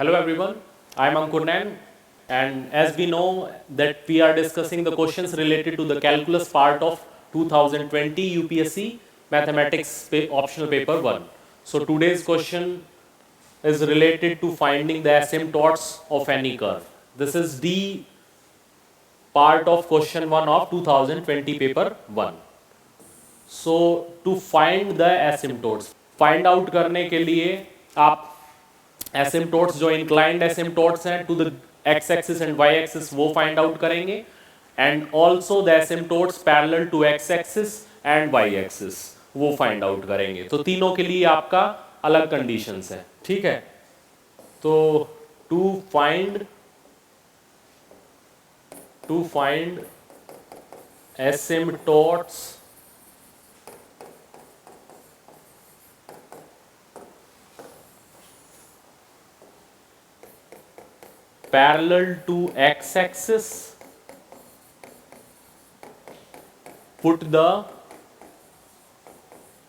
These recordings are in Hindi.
Hello everyone, I am Ankur Nain, and as we know that we are discussing the questions related to the calculus part of 2020 UPSC Mathematics Optional Paper 1. So today's question is related to finding the asymptotes of any curve. This is the part of question 1 of 2020 paper 1. So to find the asymptotes, find out करने के लिए आप एसिम्टोट्स जो इंक्लाइंड एसिम्टोट्स हैं to the x axis and y axis वो फाइंड आउट करेंगे and also the asymptotes parallel to x axis and y axis वो फाइंड आउट करेंगे। तो तीनों के लिए आपका अलग कंडीशंस है, ठीक है। तो to find asymptotes parallel to x-axis, put the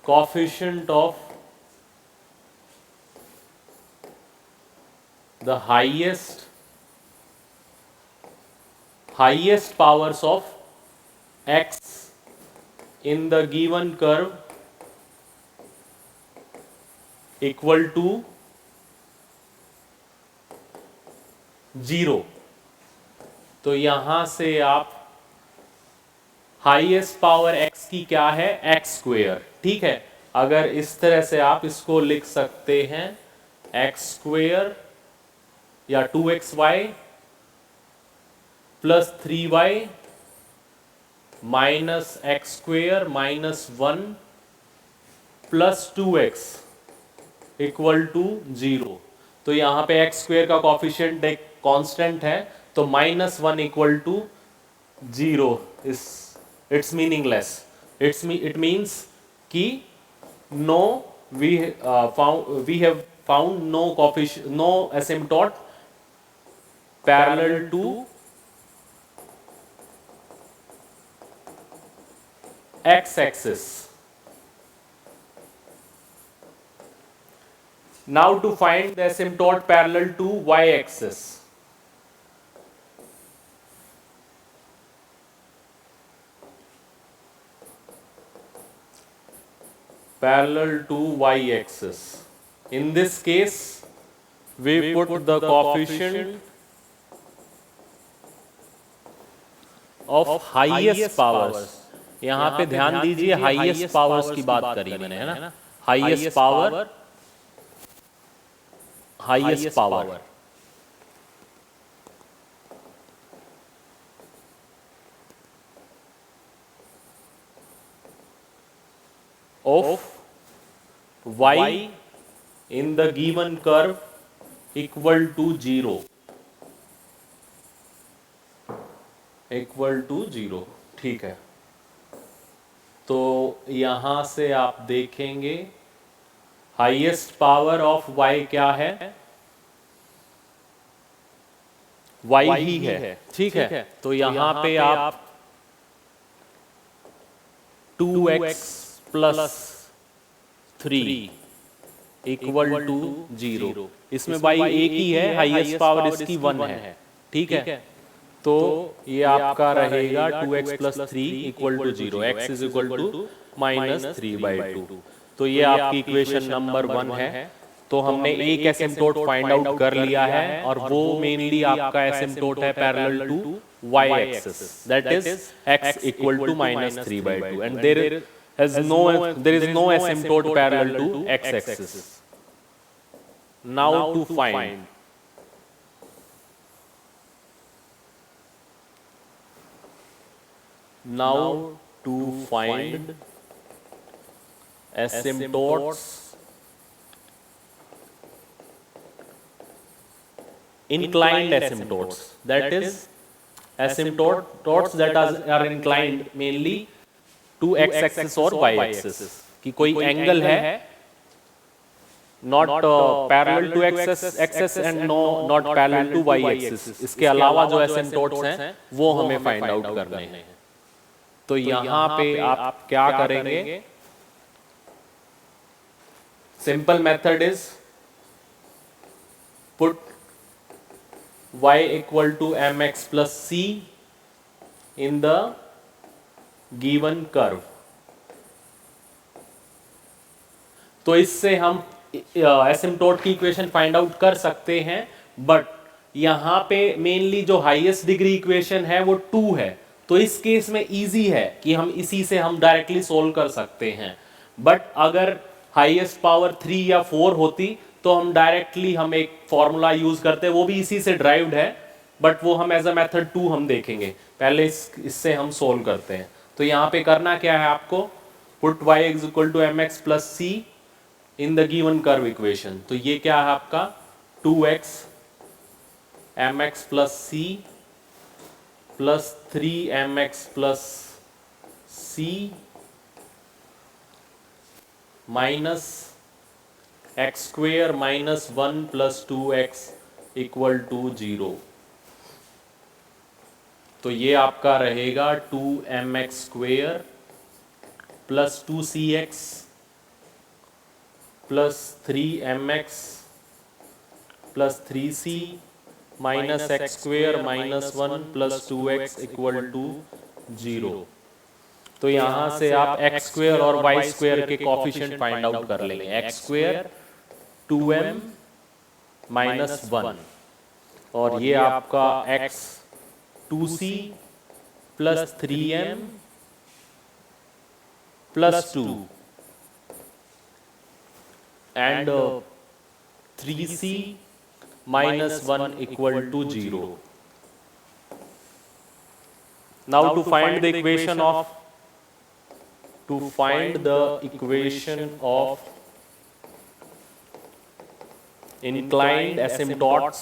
coefficient of the highest powers of x in the given curve equal to 0। तो यहां से आप हाईएस्ट पावर x की क्या है, x स्क्वेयर, ठीक है। अगर इस तरह से आप इसको लिख सकते हैं x स्क्वेयर या 2xy plus 3y minus x square minus 1 plus 2x equal to 0। तो यहां पे x स्क्वेयर का कॉफिशिएंट एक कांस्टेंट है, तो -1 equal to 0 it's meaningless. It means कि no we have found no asymptote parallel to x axis। Now to find the asymptote parallel to y axis, in this case we put the coefficient of highest powers। यहाँ पे ध्यान दीजिए हाईएस्ट पावर्स की बात करी मैंने, है ना। Highest power of y in the given curve equal to 0, ठीक है। तो यहां से आप देखेंगे हाईएस्ट पावर ऑफ y क्या है, y ही है, ठीक है। तो यहां पे आप 2x प्लस 3 इक्वल टू 0, इसमें y एक ही है, हाईएस्ट पावर इसकी 1 है, ठीक है। तो ये आपका रहेगा 2x plus 3 equal to 0, x is equal to -3/2। तो ये आपकी इक्वेशन नंबर 1 है। तो हमने एक एसिम्टोट फाइंड आउट कर लिया है और वो मेनली आपका एसिम्टोट है parallel to y axis, that is x equal to -3/2 and there is no asymptote parallel to x axis। Now to find asymptotes inclined asymptotes, that is asymptotes that are inclined mainly to x axis और y axis, कि कोई एंगल है not parallel to x axis and not parallel to y axis। इसके अलावा जो asymptotes हैं वो हमें फाइंड आउट करने हैं। तो यहां पे आप क्या करेंगे, simple method is put y equal to mx plus c in the given curve। तो इससे हम एसिम्प्टोट की इक्वेशन फाइंड आउट कर सकते हैं, बट यहाँ पे मेनली जो हाईएस्ट डिग्री इक्वेशन है वो 2 है, तो इस केस में इजी है कि हम इसी से हम डायरेक्टली सोल्व कर सकते हैं। बट अगर हाईएस्ट पावर 3 या 4 होती तो हम डायरेक्टली हम एक फॉर्मूला यूज करते, वो भी इसी से ड्राइव्ड है, बट वो हम एज अ मेथड 2 हम देखेंगे। पहले इससे हम सोल्व करते हैं। तो यहाँ पे करना क्या है आपको, put y is equal to m x plus c in the given curve equation. तो ये क्या है आपका 2x mx प्लस सी प्लस 3mx प्लस सी minus x square minus 1 plus 2x equal to 0। तो ये आपका रहेगा 2mx स्क्वेयर plus 2cx plus 3mx plus 3c minus x square minus 1 plus 2x equal to 0। तो यहाँ से आप एक्स स्क्वेयर और वाई स्क्वेयर के कॉफिशिएंट फाइंड आउट कर लेंगे। एक्स स्क्वेयर 2m माइनस 1 और ये आपका x 2c plus 3m plus 2 and 3c minus 1 equal to 0. Now to find the equation of inclined asymptotes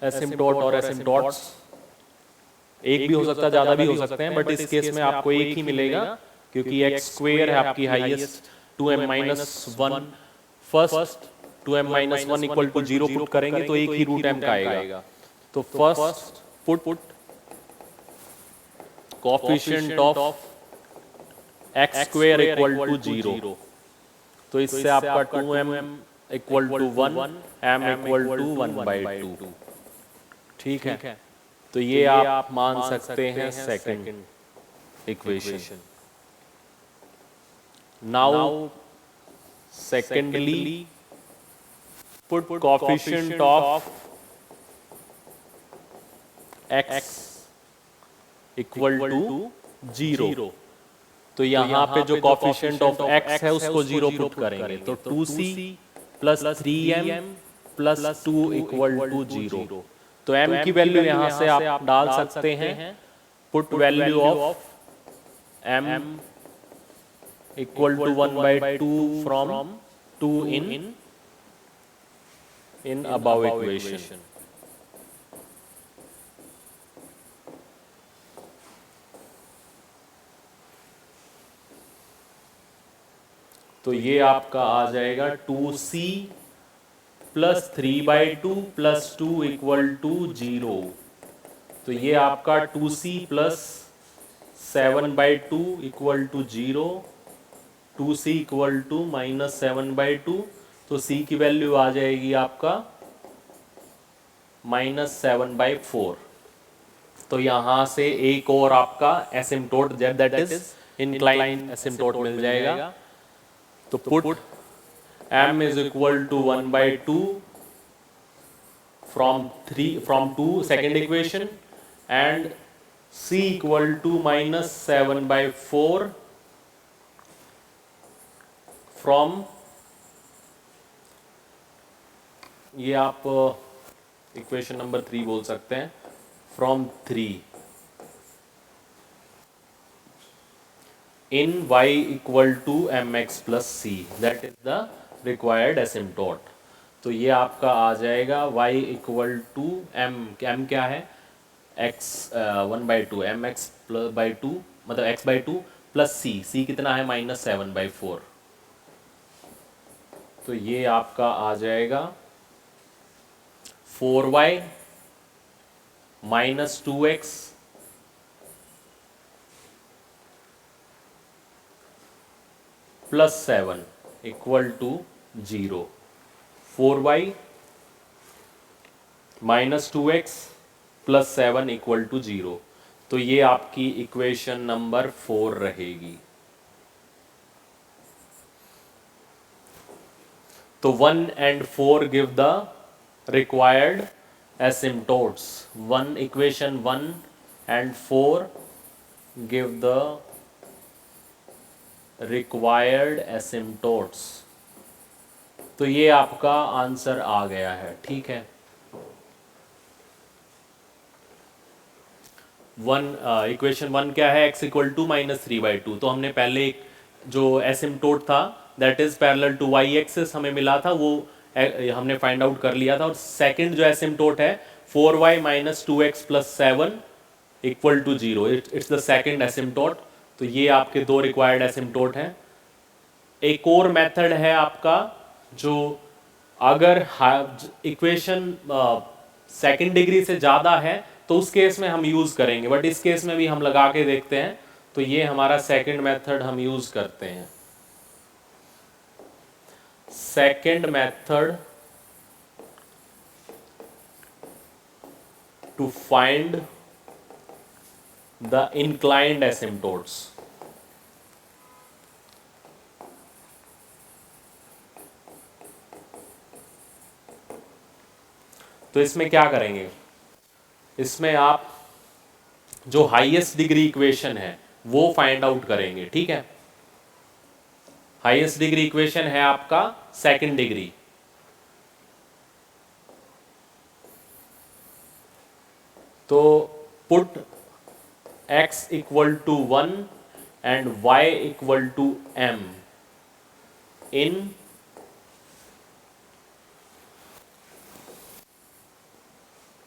और asymptotes एक भी हो सकता है, ज्यादा भी हो सकते हैं, बट इस केस में आपको एक ही मिलेगा क्योंकि एक्स स्क्वेयर है आपकी highest 2m minus 1 first 2m minus 1 equal to 0 put करेंगे तो एक ही रूट m का आएगा। तो first put coefficient of x square equal to 0। तो इससे आपका 2m equal to 1 m equal to 1/2। ठीक है, तो ये आप मान सकते हैं second equation. Now secondly put coefficient of x equal to 0। तो यहाँ पे जो कोएफिशिएंट ऑफ x है उसको 0 पुट करेंगे, तो 2c plus 3m plus 2 equal to 0। तो m की वैल्यू यहाँ से आप डाल सकते हैं, put value of m equal to 1/2 from 2 in above equation. तो ये आपका आ जाएगा 2c plus 3/2 plus 2 equal to 0। तो ये आपका 2c plus 7/2 equal to 0, 2c equal to minus 7/2। तो c की वैल्यू आ जाएगी आपका -7/4। तो यहाँ से एक और आपका asymptote that is inclined asymptote मिल जाएगा। तो put m is equal to 1/2 from 2 second equation and c equal to minus 7/4 from, ये आप इक्वेशन नंबर 3 बोल सकते हैं, from 3 in y equal to mx plus c, that is the required asymptote। तो ये आपका आ जाएगा y इक्वल टू m क्या है x 1/2 mx by 2 मतलब x/2 प्लस c कितना है -7/4। तो ये आपका आ जाएगा 4y minus 2x plus 7 equal to 0, 4y minus 2x plus 7 equal to 0। तो ये आपकी इक्वेशन नंबर 4 रहेगी। तो 1 and 4 give the required asymptotes। 1 equation 1 and 4 give the required asymptotes। तो ये आपका आंसर आ गया है, ठीक है। इक्वेशन 1 क्या है, x इक्वल टू -3/2। तो हमने पहले एक जो एसिम्टोट था that is parallel to y axis हमें मिला था, वो हमने फाइंड आउट कर लिया था। और सेकंड जो एसिम्टोट है 4y minus 2x plus 7 equal to 0, it's the second asymptote. तो ये आपके दो रिक्वायर्ड एसिम्टोट हैं। एक और मेथड है आपका, जो अगर इक्वेशन सेकंड डिग्री से ज़्यादा है तो उस केस में हम यूज़ करेंगे, बट इस केस में भी हम लगा के देखते हैं। तो ये हमारा सेकंड मेथड हम यूज़ करते हैं। Second method to find the inclined asymptotes. तो इसमें क्या करेंगे, इसमें आप जो हाईएस्ट डिग्री इक्वेशन है वो फाइंड आउट करेंगे, ठीक है। हाईएस्ट डिग्री इक्वेशन है आपका सेकंड डिग्री। तो put x equal to 1 and y equal to m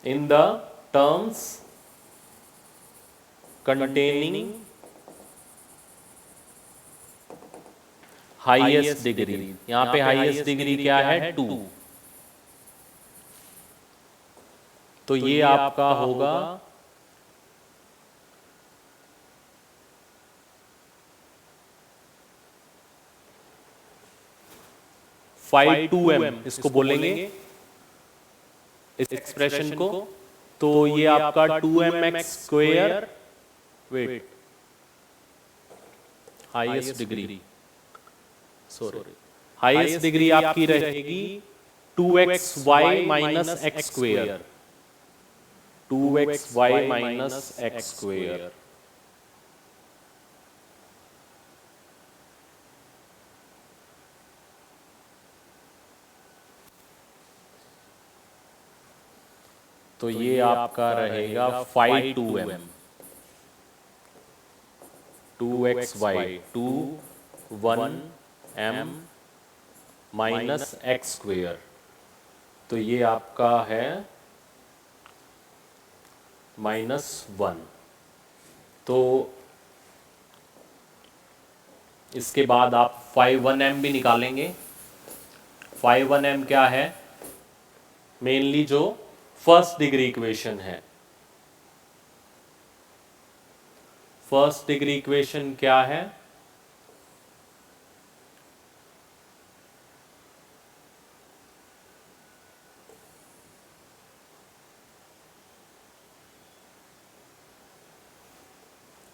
in the terms containing highest degree। यहां पे हाईएस्ट डिग्री क्या है, 2। तो ये आपका होगा फाइव 2m, इसको बोलेंगे इस एक्सप्रेशन को। तो ये आपका 2mx square, wait, highest degree, sorry, highest degree आपकी रहेगी 2xy minus x square, 2xy minus x square. तो ये आपका रहेगा 5 2m, 2xy 2 1m minus x square. तो ये आपका है -1। तो इसके बाद आप 5 1m भी निकालेंगे। 5 1m क्या है, मेनली जो फर्स्ट डिग्री इक्वेशन है। फर्स्ट डिग्री इक्वेशन क्या है,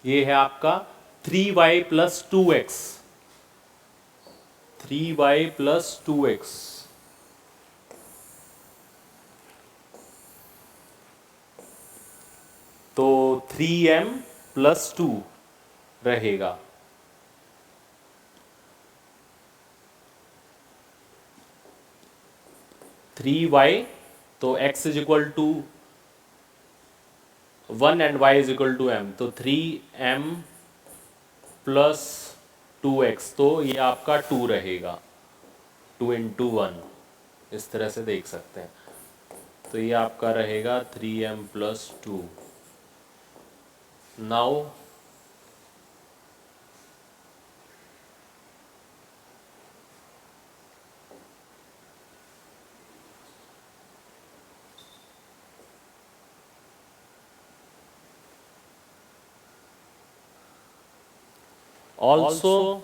ये है आपका 3y plus 2x, 3y plus 2x। तो 3m प्लस 2 रहेगा। थ्री वाई, तो x is equal to 1 and y is equal to m, तो 3m प्लस 2x, तो ये आपका 2 रहेगा, 2 इंटू 1, इस तरह से देख सकते हैं। तो ये आपका रहेगा 3m plus 2। Now also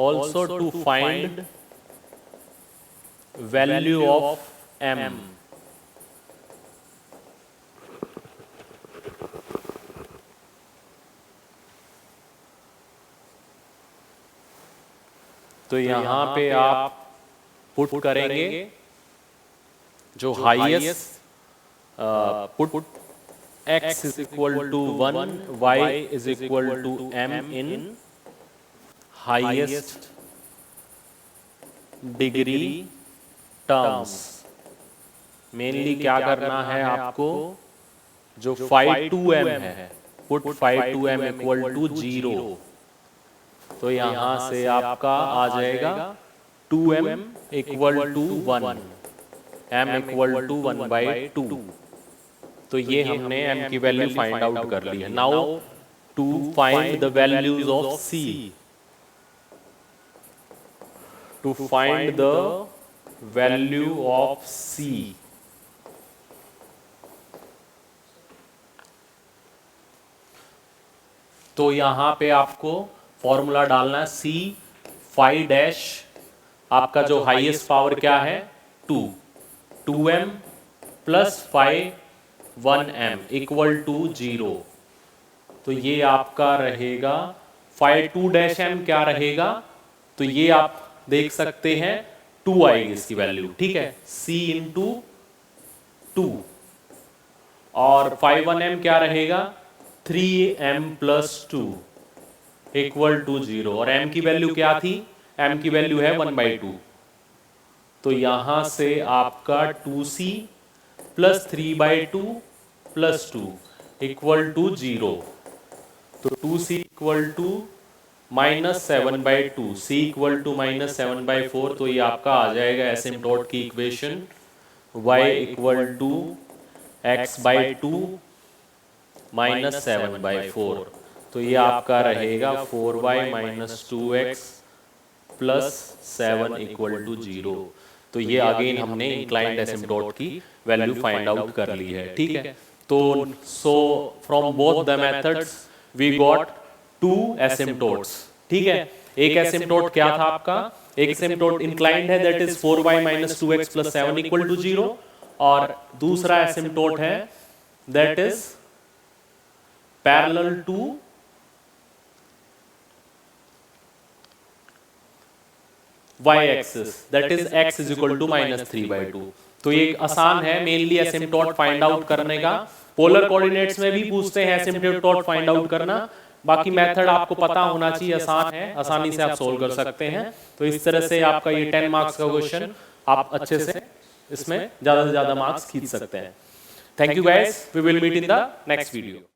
also to find value of m. तो यहाँ पे आप पुट करेंगे जो highest put x is equal to 1, y is equal to m in highest degree terms. Mainly क्या करना है आपको, जो phi 2m है, put phi 2m equal to 0. तो यहाँ से आपका आ जाएगा 2m equal to 1, m equal to 1 by 2. तो ये हमने m की वैल्यू फाइंड आउट कर ली है. Now to find the values of c, to find the value of c, तो यहां पे आपको फॉर्मूला डालना है c phi डैश, आपका जो हाईएस्ट पावर क्या है 2m plus phi 1m equal to 0. तो ये आपका रहेगा phi 2 डैश m क्या रहेगा, तो ये आप देख सकते हैं 2 आएगी इसकी वैल्यू, ठीक है, c इंटू 2. और phi 1m क्या रहेगा 3m प्लस 2 इक्वल टू 0. और m की वैल्यू क्या थी, m की वैल्यू है 1/2. तो यहां से आपका 2c plus 3/2 plus 2 equal to 0. तो 2c equal to minus 7/2, c equal to minus 7/4. तो ये आपका आ जाएगा एसिम्पटोट की equation y equal to x/2 minus 7/4. तो ये आपका रहेगा 4y minus 2x plus 7 equal to 0. तो ये अगेन हमने इंक्लाइंड एसिम्पटोट की वैल्यू फाइंड आउट कर ली है, ठीक है. तो so from both the methods we got 2 asymptotes, ठीक है. एक एसिम्पटोट क्या था आपका, एक एसिम्पटोट इंक्लाइंड है, that is 4y minus 2x plus 7 equal to 0. और दूसरा एसिम्पटोट है that is parallel to y axis, that is x is equal to minus 3/2. तो ये आसान है मेनली एसिम्पटोट फाइंड आउट करने का. पोलर कोऑर्डिनेट्स में भी पूछते हैं एसिम्पटोट फाइंड आउट करना. बाकी मेथड आपको पता होना चाहिए, आसान है, आसानी से आप सोल्व कर सकते हैं. तो इस तरह से आपका ये 10 मार्क्स का क्वेश्चन आप अच्छे से इसमें ज्यादा से ज्यादा मार्क्स खींच सकते हैं. Thank you guys, we will meet in the next video.